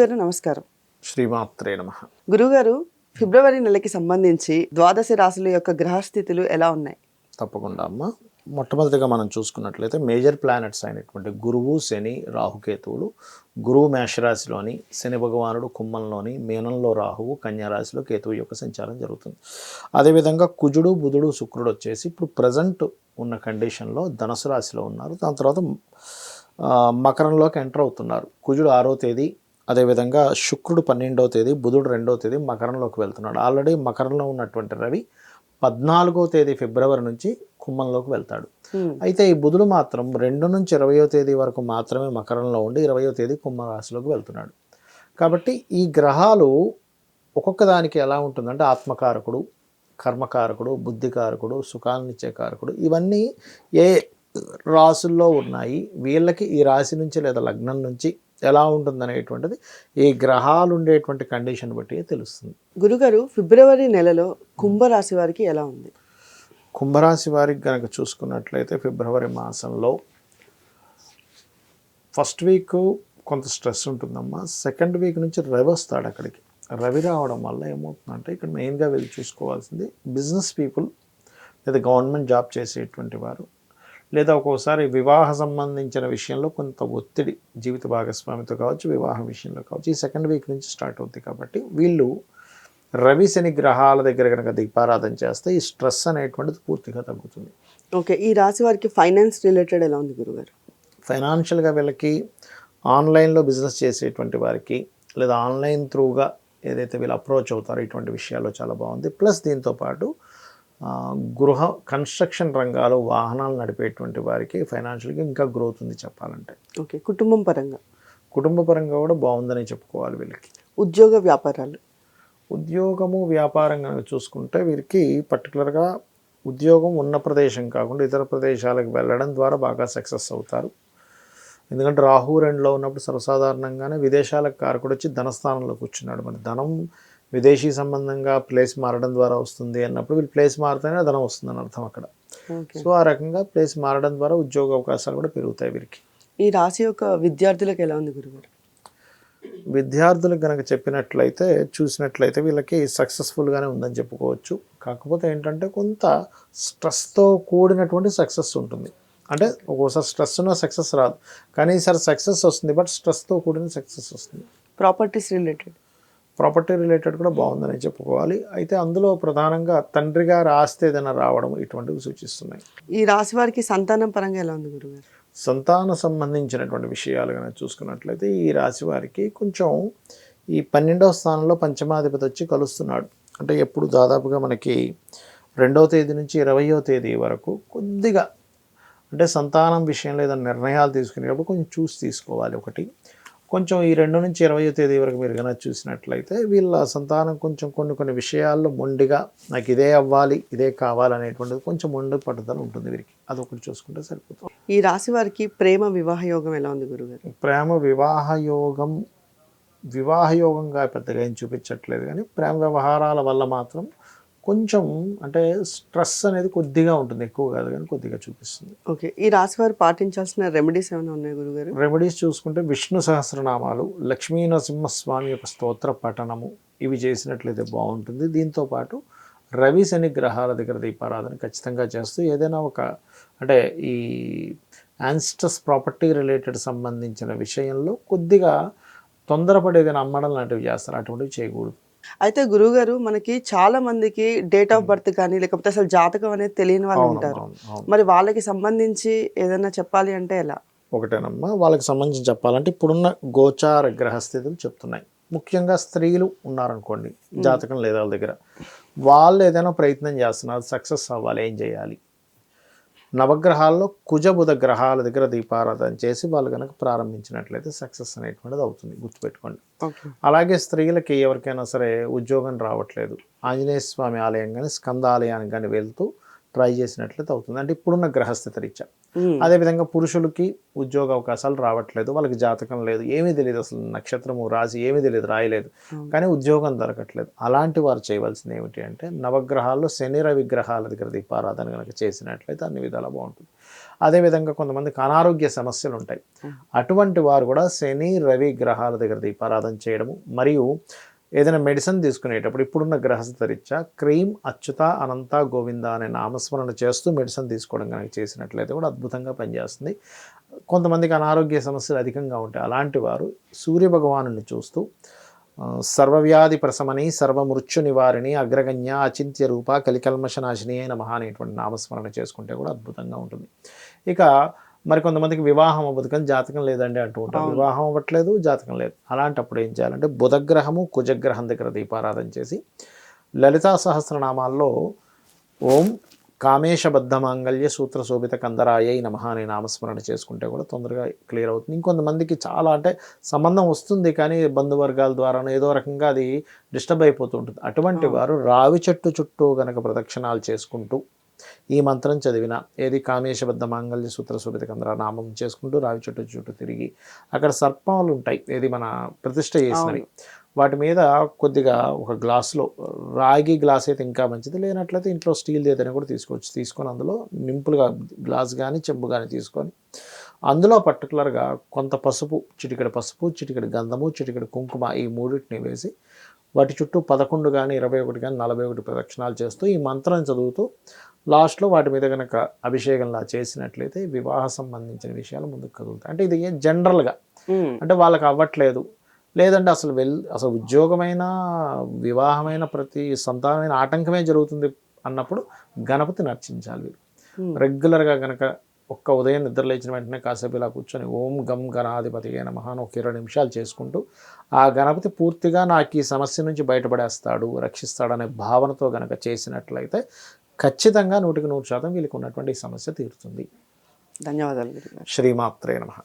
గురుగారు నమస్కారం. శ్రీమాత్రే నమః. గురుగారు, ఫిబ్రవరి నెలకి సంబంధించి ద్వాదశ రాశుల యొక్క గ్రహస్థితులు ఎలా ఉన్నాయి? తప్పకుండా అమ్మ. మొట్టమొదటిగా మనం చూసుకున్నట్లయితే మేజర్ ప్లానెట్స్ అయినటువంటి గురువు, శని, రాహుకేతువులు. గురువు మేషరాశిలోని, శని భగవానుడు కుంభంలోని, మీనంలో రాహువు, కన్యారాశిలో కేతువు యొక్క సంచారం జరుగుతుంది. అదేవిధంగా కుజుడు, బుధుడు, శుక్రుడు వచ్చేసి ఇప్పుడు ప్రజెంట్ ఉన్న కండిషన్లో ధనుసు రాశిలో ఉన్నారు. దాని తర్వాత మకరంలోకి ఎంటర్ అవుతున్నారు. కుజుడు 6వ తేదీ, అదేవిధంగా శుక్రుడు 12వ తేదీ, బుధుడు 2వ తేదీ మకరంలోకి వెళ్తున్నాడు. ఆల్రెడీ మకరంలో ఉన్నటువంటి రవి 14వ తేదీ ఫిబ్రవరి నుంచి కుంభంలోకి వెళ్తాడు. అయితే ఈ బుధుడు మాత్రం 2 నుంచి 20వ తేదీ వరకు మాత్రమే మకరంలో ఉండి 20వ తేదీ కుంభరాశిలోకి వెళ్తున్నాడు. కాబట్టి ఈ గ్రహాలు ఒక్కొక్క దానికి ఎలా ఉంటుందంటే ఆత్మకారకుడు, కర్మకారకుడు, బుద్ధికారకుడు, సుఖాన్నిచ్చే కారకుడు, ఇవన్నీ ఏ రాసుల్లో ఉన్నాయి, వీళ్ళకి ఈ రాశి నుంచి లేదా లగ్నం నుంచి ఎలా ఉంటుందనేటువంటిది ఈ గ్రహాలు ఉండేటువంటి కండిషన్ బట్టి తెలుస్తుంది. గురుగారు, ఫిబ్రవరి నెలలో కుంభరాశి వారికి ఎలా ఉంది? కుంభరాశి వారికి కనుక చూసుకున్నట్లయితే ఫిబ్రవరి మాసంలో ఫస్ట్ వీక్ కొంత స్ట్రెస్ ఉంటుందమ్మా. సెకండ్ వీక్ నుంచి రవి వస్తాడు అక్కడికి. రవి రావడం వల్ల ఏమవుతుందంటే ఇక్కడ మెయిన్గా వీళ్ళు చూసుకోవాల్సింది బిజినెస్ పీపుల్, లేదా గవర్నమెంట్ జాబ్ చేసేటువంటి వారు, లేదా ఒక్కోసారి వివాహ సంబంధించిన విషయంలో కొంత ఒత్తిడి జీవిత భాగస్వామితో కావచ్చు, వివాహం విషయంలో కావచ్చు, ఈ సెకండ్ వీక్ నుంచి స్టార్ట్ అవుతుంది. కాబట్టి వీళ్ళు రవి శని గ్రహాల దగ్గర కనుక దీపారాధన చేస్తే ఈ స్ట్రెస్ అనేటువంటిది పూర్తిగా తగ్గుతుంది. ఓకే, ఈ రాశి వారికి ఫైనాన్స్ రిలేటెడ్ ఎలా ఉంది గురుగారు? ఫైనాన్షియల్గా వీళ్ళకి ఆన్లైన్లో బిజినెస్ చేసేటువంటి వారికి, లేదా ఆన్లైన్ త్రూగా ఏదైతే వీళ్ళు అప్రోచ్ అవుతారో ఇటువంటి విషయాల్లో చాలా బాగుంది. ప్లస్ దీంతోపాటు గృహ కన్స్ట్రక్షన్ రంగాలు, వాహనాలు నడిపేటువంటి వారికి ఫైనాన్షియల్గా ఇంకా గ్రోత్ ఉంది చెప్పాలంటే. ఓకే, కుటుంబం పరంగా కూడా బాగుందని చెప్పుకోవాలి వీళ్ళకి. ఉద్యోగ వ్యాపారాలు, ఉద్యోగము వ్యాపారం కనుక చూసుకుంటే వీరికి పర్టికులర్గా ఉద్యోగం ఉన్న ప్రదేశం కాకుండా ఇతర ప్రదేశాలకు వెళ్ళడం ద్వారా బాగా సక్సెస్ అవుతారు. ఎందుకంటే రాహు 2లో ఉన్నప్పుడు సర్వసాధారణంగానే విదేశాలకు కారకుడు వచ్చి ధనస్థానంలో కూర్చున్నాడు. మన ధనం విదేశీ సంబంధంగా ప్లేస్ మారడం ద్వారా వస్తుంది అన్నప్పుడు వీళ్ళు ప్లేస్ మారితేనే ధనం వస్తుందని అర్థం అక్కడ. సో ఆ రకంగా ప్లేస్ మారడం ద్వారా ఉద్యోగ అవకాశాలు కూడా పెరుగుతాయి వీరికి. ఈ రాశి యొక్క విద్యార్థులకు ఎలా ఉంది గురుగారు? విద్యార్థులకు కనుక చూసినట్లయితే వీళ్ళకి సక్సెస్ఫుల్గానే ఉందని చెప్పుకోవచ్చు. కాకపోతే ఏంటంటే కొంత స్ట్రెస్తో కూడినటువంటి సక్సెస్ ఉంటుంది. అంటే ఒక్కోసారి స్ట్రెస్ ఉన్న సక్సెస్ రాదు, కానీ ఈసారి సక్సెస్ వస్తుంది, బట్ స్ట్రెస్తో కూడిన సక్సెస్ వస్తుంది. ప్రాపర్టీ రిలేటెడ్ కూడా బాగుందని చెప్పుకోవాలి. అయితే అందులో ప్రధానంగా తండ్రి గారి ఆస్తి ఏదైనా రావడం ఇటువంటివి సూచిస్తున్నాయి. ఈ రాశి వారికి సంతానం పరంగా ఎలా ఉంది గురుగారు? సంతాన సంబంధించినటువంటి విషయాలు కనుక చూసుకున్నట్లయితే ఈ రాశి వారికి కొంచెం ఈ 12వ స్థానంలో పంచమాధిపతి వచ్చి కలుస్తున్నాడు. అంటే ఎప్పుడు దాదాపుగా మనకి 2వ తేదీ నుంచి 20వ తేదీ వరకు కొద్దిగా అంటే సంతానం విషయంలో ఏదైనా నిర్ణయాలు తీసుకునేటప్పుడు కొంచెం చూసి తీసుకోవాలి. ఒకటి కొంచెం ఈ 2 నుంచి 20వ తేదీ వరకు మీరు కనుక చూసినట్లయితే వీళ్ళ సంతానం కొంచెం కొన్ని విషయాల్లో మొండిగా నాకు ఇదే అవ్వాలి, ఇదే కావాలనేటువంటిది కొంచెం మొండి పట్టుదల ఉంటుంది వీరికి. అదొకటి చూసుకుంటే సరిపోతుంది. ఈ రాశి వారికి ప్రేమ వివాహ యోగం ఎలా ఉంది గురుగారు? ప్రేమ వివాహ యోగంగా పెద్దగా ఏం చూపించట్లేదు, కానీ ప్రేమ వ్యవహారాల వల్ల మాత్రం కొంచెం అంటే స్ట్రెస్ అనేది కొద్దిగా ఉంటుంది, ఎక్కువ కాదు కానీ కొద్దిగా చూపిస్తుంది. ఓకే, ఈ రాశి వారు పాటించాల్సిన రెమెడీస్ ఏమైనా ఉన్నాయి గురుగారు? రెమెడీస్ చూసుకుంటే విష్ణు సహస్రనామాలు, లక్ష్మీ నరసింహస్వామి యొక్క స్తోత్ర పఠనము, ఇవి చేసినట్లయితే బాగుంటుంది. దీంతోపాటు రవి శని గ్రహాల దగ్గర దీపారాధన ఖచ్చితంగా చేస్తూ ఏదైనా ఒక అంటే ఈ యాన్స్టస్ ప్రాపర్టీ రిలేటెడ్ సంబంధించిన విషయంలో కొద్దిగా తొందరపడి ఏదైనా అమ్మడం లాంటివి చేస్తారు, అటువంటివి చేయకూడదు. అయితే గురువుగారు, మనకి చాలా మందికి డేట్ ఆఫ్ బర్త్ కానీ లేకపోతే అసలు జాతకం అనేది తెలియని వాళ్ళు ఉంటారు. మరి వాళ్ళకి సంబంధించి ఏదైనా చెప్పాలి అంటే ఎలా? ఒకటేనమ్మా, వాళ్ళకి సంబంధించి చెప్పాలంటే ఇప్పుడున్న గోచార గ్రహస్థితులు చెప్తున్నాయి. ముఖ్యంగా స్త్రీలు ఉన్నారనుకోండి, జాతకం లేదా వాళ్ళ దగ్గర, వాళ్ళు ఏదైనా ప్రయత్నం చేస్తున్నారు, సక్సెస్ అవ్వాలి, ఏం చేయాలి? నవగ్రహాల్లో కుజ బుధ గ్రహాల దగ్గర దీపారాధన చేసి వాళ్ళు కనుక ప్రారంభించినట్లయితే సక్సెస్ అనేటువంటిది అవుతుంది, గుర్తుపెట్టుకోండి. అలాగే స్త్రీలకి ఎవరికైనా సరే ఉద్యోగం రావట్లేదు, ఆంజనేయ స్వామి ఆలయం కానీ స్కంద ఆలయానికి కానీ వెళ్తూ ట్రై చేసినట్లయితే అవుతుంది. అంటే ఇప్పుడున్న గ్రహస్థితి రీత్యా అదేవిధంగా పురుషులకి ఉద్యోగ అవకాశాలు రావట్లేదు, వాళ్ళకి జాతకం లేదు, ఏమీ తెలియదు, అసలు నక్షత్రము రాశి ఏమీ తెలియదు, రాయలేదు, కానీ ఉద్యోగం దొరకట్లేదు. అలాంటి వారు చేయవలసింది ఏమిటి అంటే నవగ్రహాల్లో శని రవి గ్రహాల దగ్గర దీపారాధన కనుక చేసినట్లయితే అన్ని విధాలా బాగుంటుంది. అదేవిధంగా కొంతమందికి అనారోగ్య సమస్యలు ఉంటాయి, అటువంటి వారు కూడా శని రవి గ్రహాల దగ్గర దీపారాధన చేయడము, మరియు ఏదైనా మెడిసిన్ తీసుకునేటప్పుడు ఇప్పుడున్న గ్రహస్థ రీత్యా క్రీం అచ్యుత అనంత గోవింద అనే నామస్మరణ చేస్తూ మెడిసిన్ తీసుకోవడం కనుక చేసినట్లయితే కూడా అద్భుతంగా పనిచేస్తుంది. కొంతమందికి అనారోగ్య సమస్యలు అధికంగా ఉంటాయి, అలాంటి వారు సూర్యభగవాను చూస్తూ సర్వవ్యాధి ప్రశమని సర్వమృత్యు నివారిణి అగ్రగణ్య అచింత్య రూప కలికల్మషనాశిని అయిన మహా అనేటువంటి నామస్మరణ చేసుకుంటే కూడా అద్భుతంగా ఉంటుంది. ఇక మరి కొంతమందికి వివాహం అవ్వదు కానీ జాతకం లేదండి అంటూ ఉంటారు, వివాహం అవ్వట్లేదు, జాతకం లేదు. అలాంటప్పుడు ఏం చేయాలంటే బుధగ్రహము కుజగ్రహం దగ్గర దీపారాధన చేసి లలితా సహస్రనామాల్లో ఓం కామేశబద్ధ మాంగళ్య సూత్ర శోభిత కందరాయ నమః అనే నామస్మరణ చేసుకుంటే కూడా తొందరగా క్లియర్ అవుతుంది. ఇంకొంతమందికి చాలా అంటే సంబంధం వస్తుంది కానీ బంధువర్గాల ద్వారానో ఏదో రకంగా అది డిస్టర్బ్ అయిపోతూ ఉంటుంది. అటువంటి వారు రావి చెట్టు చుట్టూ గనక ప్రదక్షిణాలు చేసుకుంటూ ఈ మంత్రం చదివిన, ఏది కామేశబద్ధ మాంగళ్య సూత్ర శోభిత కందర నామం చేసుకుంటూ రావి చెట్టు చుట్టూ తిరిగి అక్కడ సర్పాలు ఉంటాయి, ఏది మన ప్రతిష్ఠ చేసినవి, వాటి మీద కొద్దిగా ఒక గ్లాసులో, రాగి గ్లాస్ అయితే ఇంకా మంచిది, లేనట్లయితే ఇంట్లో స్టీల్ ఏదైనా కూడా తీసుకోవచ్చు, తీసుకొని అందులో నింపులుగా గ్లాస్ కానీ చెంబు కానీ తీసుకొని అందులో పర్టికులర్గా కొంత పసుపు, చిటికెడు పసుపు, చిటికెడు గంధము, చిటికెడు కుంకుమ, ఈ మూడింటిని వేసి వాటి చుట్టూ 11 కానీ 21 కానీ 41 ప్రదక్షిణాలు చేస్తూ ఈ మంత్రం చదువుతూ లాస్ట్లో వాటి మీద కనుక అభిషేకంలా చేసినట్లయితే వివాహ సంబంధించిన విషయాలు ముందుకు కదులుతాయి. అంటే ఇది జనరల్గా అంటే వాళ్ళకి అవ్వట్లేదు, లేదంటే అసలు ఉద్యోగమైన వివాహమైన ప్రతి సంతానమైన ఆటంకమే జరుగుతుంది అన్నప్పుడు గణపతిని అర్చించాలి వీరు. రెగ్యులర్గా కనుక ఒక్క ఉదయం నిద్ర లేచిన వెంటనే కాసేపు ఇలా కూర్చొని ఓం గం గణాధిపతిగా నమః అని ఒక 20 నిమిషాలు చేసుకుంటూ ఆ గణపతి పూర్తిగా నాకు ఈ సమస్య నుంచి బయటపడేస్తాడు, రక్షిస్తాడనే భావనతో కనుక చేసినట్లయితే ఖచ్చితంగా 100% వీళ్ళకి ఉన్నటువంటి ఈ సమస్య తీరుతుంది. ధన్యవాదాలు. శ్రీమాత్రే నమః.